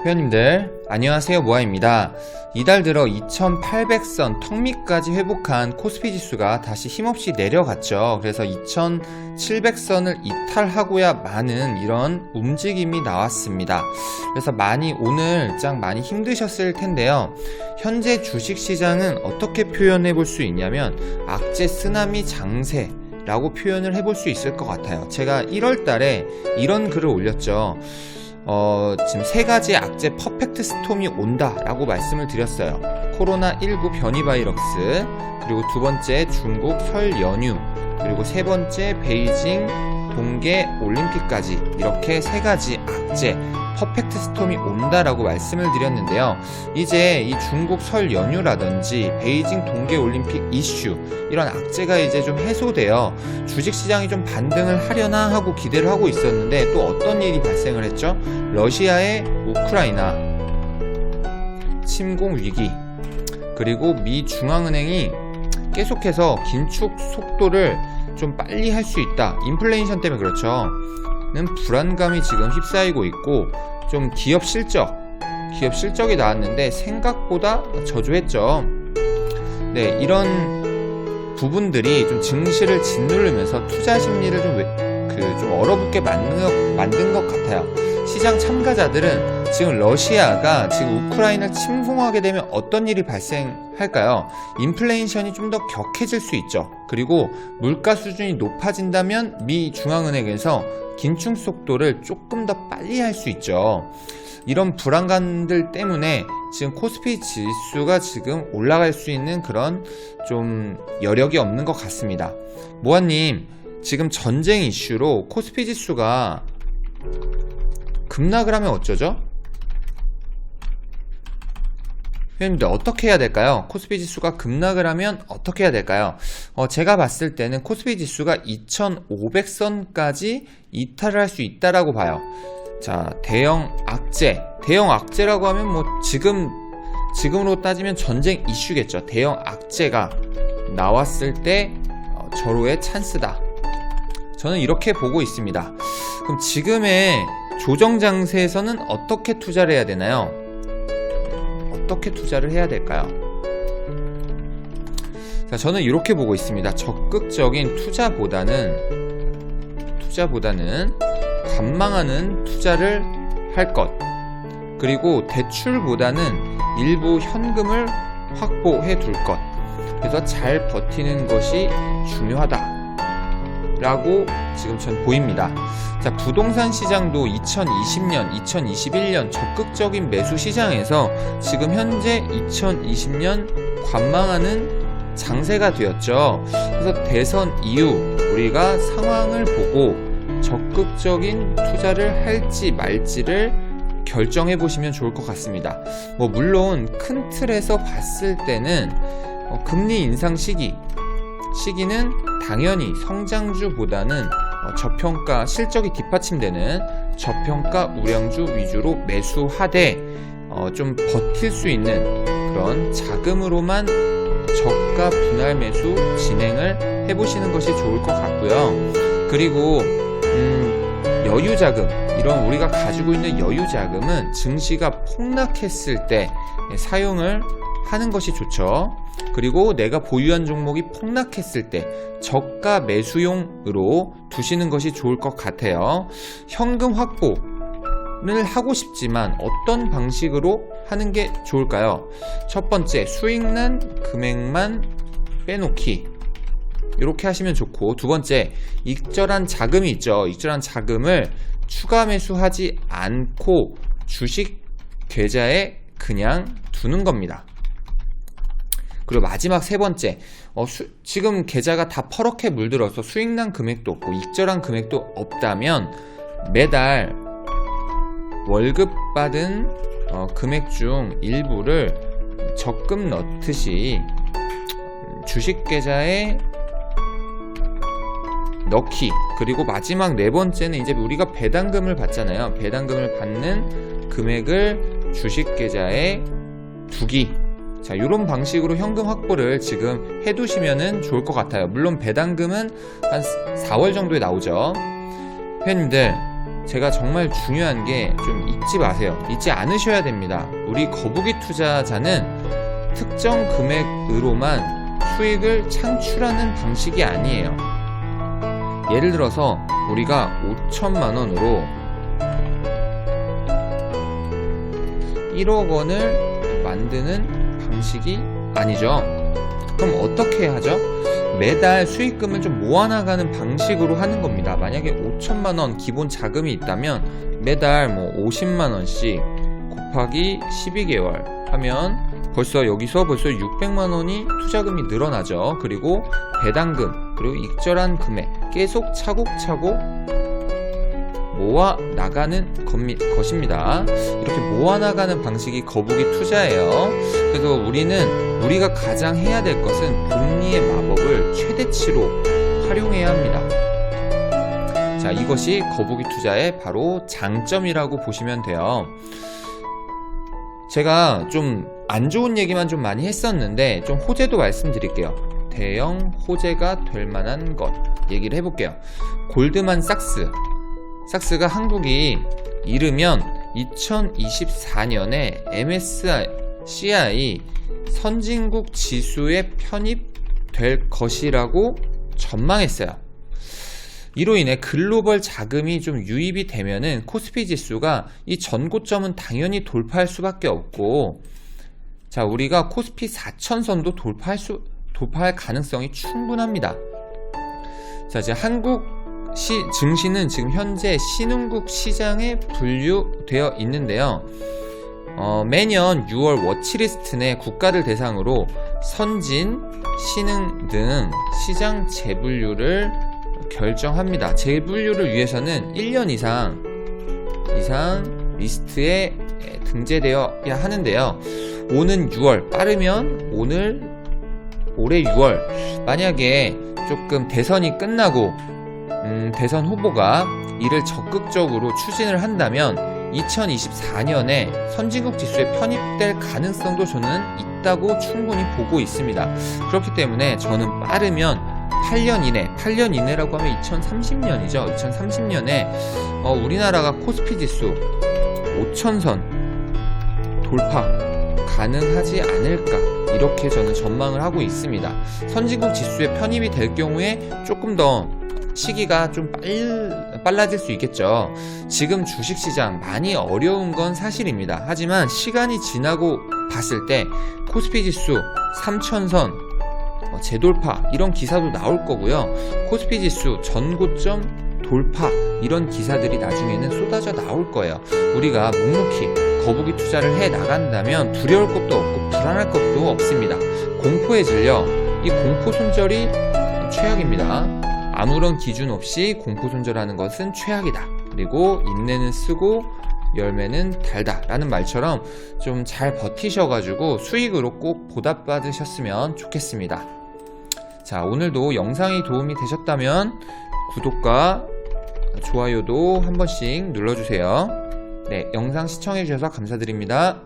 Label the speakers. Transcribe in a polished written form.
Speaker 1: 회원님들 안녕하세요, 모아입니다. 이달 들어 2800선 턱 밑까지 회복한 코스피 지수가 다시 힘없이 내려갔죠. 그래서 2700선을 이탈하고야 많은 이런 움직임이 나왔습니다. 그래서 오늘 많이 힘드셨을 텐데요. 현재 주식시장은 어떻게 표현해 볼 수 있냐면 악재 쓰나미 장세 라고 표현을 해볼 수 있을 것 같아요. 제가 1월 달에 이런 글을 올렸죠. 지금 3가지 악재 퍼펙트 스톰이 온다 라고 말씀을 드렸어요. 코로나19 변이 바이러스, 그리고 2번째 중국 설 연휴, 그리고 3번째 베이징 동계 올림픽까지, 이렇게 3가지 악재 퍼펙트 스톰이 온다라고 말씀을 드렸는데요. 이제 이 중국 설 연휴라든지 베이징 동계 올림픽 이슈, 이런 악재가 이제 좀 해소되어 주식시장이 좀 반등을 하려나 하고 기대를 하고 있었는데, 또 어떤 일이 발생을 했죠? 러시아의 우크라이나 침공 위기, 그리고 미 중앙은행이 계속해서 긴축 속도를 좀 빨리 할 수 있다, 인플레이션 때문에 그렇죠, 는 불안감이 지금 휩싸이고 있고, 좀 기업 실적이 나왔는데 생각보다 저조했죠. 네, 이런 부분들이 좀 증시를 짓누르면서 투자 심리를 좀 얼어붙게 만든 것 같아요. 시장 참가자들은 지금 러시아가 지금 우크라이나를 침공하게 되면 어떤 일이 발생할까요? 인플레이션이 좀 더 격해질 수 있죠. 그리고 물가 수준이 높아진다면 미 중앙은행에서 긴축 속도를 조금 더 빨리 할 수 있죠. 이런 불안감들 때문에 지금 코스피 지수가 지금 올라갈 수 있는 그런 좀 여력이 없는 것 같습니다. 모아님, 지금 전쟁 이슈로 코스피 지수가 급락을 하면 어쩌죠? 회원님들 어떻게 해야 될까요? 코스피 지수가 급락을 하면 어떻게 해야 될까요? 제가 봤을 때는 코스피 지수가 2500선까지 이탈을 할 수 있다라고 봐요. 자, 대형 악재라고 하면 지금으로 따지면 전쟁 이슈겠죠. 대형 악재가 나왔을 때 절호의 찬스다. 저는 이렇게 보고 있습니다. 그럼 지금의 조정 장세에서는 어떻게 투자를 해야 되나요? 어떻게 투자를 해야 될까요? 자, 저는 이렇게 보고 있습니다. 적극적인 투자보다는 관망하는 투자를 할 것, 그리고 대출보다는 일부 현금을 확보해 둘 것, 그래서 잘 버티는 것이 중요하다 라고 지금 전 보입니다. 자, 부동산 시장도 2020년, 2021년 적극적인 매수 시장에서 지금 현재 2020년 관망하는 장세가 되었죠. 그래서 대선 이후 우리가 상황을 보고 적극적인 투자를 할지 말지를 결정해 보시면 좋을 것 같습니다. 물론 큰 틀에서 봤을 때는 금리 인상 시기는 당연히 성장주보다는 저평가 실적이 뒷받침되는 저평가 우량주 위주로 매수하되 좀 버틸 수 있는 그런 자금으로만 저가 분할 매수 진행을 해보시는 것이 좋을 것 같고요. 그리고 여유자금, 이런 우리가 가지고 있는 여유자금은 증시가 폭락했을 때 사용을 하는 것이 좋죠. 그리고 내가 보유한 종목이 폭락했을 때 저가 매수용으로 두시는 것이 좋을 것 같아요. 현금 확보를 하고 싶지만 어떤 방식으로 하는 게 좋을까요? 첫 번째, 수익난 금액만 빼놓기, 이렇게 하시면 좋고, 두 번째, 익절한 자금이 있죠. 익절한 자금을 추가 매수하지 않고 주식 계좌에 그냥 두는 겁니다. 그리고 마지막 세 번째, 지금 계좌가 다 퍼렇게 물들어서 수익난 금액도 없고 익절한 금액도 없다면 매달 월급 받은 금액 중 일부를 적금 넣듯이 주식 계좌에 넣기, 그리고 마지막 네 번째는 이제 우리가 배당금을 받잖아요. 배당금을 받는 금액을 주식 계좌에 두기. 자, 이런 방식으로 현금 확보를 지금 해두시면 좋을 것 같아요. 물론 배당금은 한 4월 정도에 나오죠. 회원님들, 제가 정말 중요한 게 좀 잊지 마세요. 잊지 않으셔야 됩니다. 우리 거북이 투자자는 특정 금액으로만 수익을 창출하는 방식이 아니에요. 예를 들어서 우리가 5천만 원으로 1억 원을 만드는 방식이 아니죠. 그럼 어떻게 하죠? 매달 수익금을 좀 모아나가는 방식으로 하는 겁니다. 만약에 5천만 원 기본 자금이 있다면 매달 뭐 50만 원씩 곱하기 12개월 하면 여기서 벌써 600만 원이 투자금이 늘어나죠. 그리고 배당금, 그리고 익절한 금액 계속 차곡차곡 모아 나가는 것입니다. 이렇게 모아 나가는 방식이 거북이 투자예요. 그래서 우리가 가장 해야 될 것은 복리의 마법을 최대치로 활용해야 합니다. 자, 이것이 거북이 투자의 바로 장점이라고 보시면 돼요. 제가 좀 안 좋은 얘기만 좀 많이 했었는데 좀 호재도 말씀드릴게요. 대형 호재가 될 만한 것 얘기를 해볼게요. 골드만삭스가 한국이 이르면 2024년에 MSCI 선진국 지수에 편입될 것이라고 전망했어요. 이로 인해 글로벌 자금이 좀 유입이 되면은 코스피 지수가 이 전고점은 당연히 돌파할 수밖에 없고, 자, 우리가 코스피 4,000선도 돌파할 가능성이 충분합니다. 자, 이제 한국 증시는 지금 현재 신흥국 시장에 분류되어 있는데요. 매년 6월 워치리스트 내 국가들 대상으로 선진, 신흥 등 시장 재분류를 결정합니다. 재분류를 위해서는 1년 이상 리스트에 등재되어야 하는데요. 오는 6월, 빠르면 올해 6월, 만약에 조금 대선이 끝나고 대선 후보가 이를 적극적으로 추진을 한다면 2024년에 선진국 지수에 편입될 가능성도 저는 있다고 충분히 보고 있습니다. 그렇기 때문에 저는 빠르면 8년 이내라고 하면 2030년이죠. 2030년에 우리나라가 코스피 지수 5,000선 돌파 가능하지 않을까, 이렇게 저는 전망을 하고 있습니다. 선진국 지수에 편입이 될 경우에 조금 더 시기가 좀 빨라질 수 있겠죠. 지금 주식시장 많이 어려운 건 사실입니다. 하지만 시간이 지나고 봤을 때 코스피 지수 3,000선 재돌파 이런 기사도 나올 거고요. 코스피 지수 전고점 돌파 이런 기사들이 나중에는 쏟아져 나올 거예요. 우리가 묵묵히 거북이 투자를 해 나간다면 두려울 것도 없고 불안할 것도 없습니다. 공포에 질려 이 공포 손절이 최악입니다. 아무런 기준 없이 공포 손절하는 것은 최악이다. 그리고 인내는 쓰고 열매는 달다 라는 말처럼 좀 잘 버티셔가지고 수익으로 꼭 보답받으셨으면 좋겠습니다. 자, 오늘도 영상이 도움이 되셨다면 구독과 좋아요도 한 번씩 눌러주세요. 네, 영상 시청해주셔서 감사드립니다.